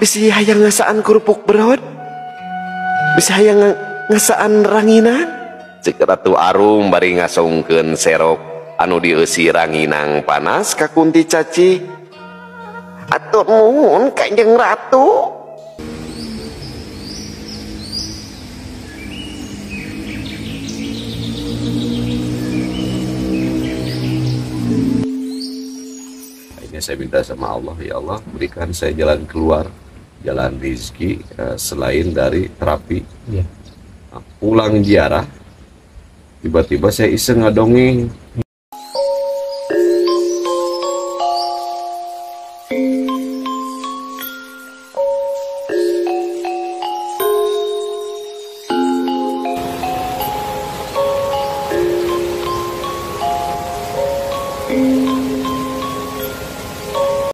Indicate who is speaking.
Speaker 1: bisa hayang ngasaan kerupuk berod, bisa hayang ngasaan ranginan. Cek Ratu Arum bari ngasongkeun serok anu dieusi ranginang panas ka Kunti Caci. Atur nuhun Kanjeng Ratu. Saya minta sama Allah, ya Allah berikan saya jalan keluar, jalan rezeki selain dari terapi. Ya. Pulang ziarah, tiba-tiba saya iseng ngadongeng.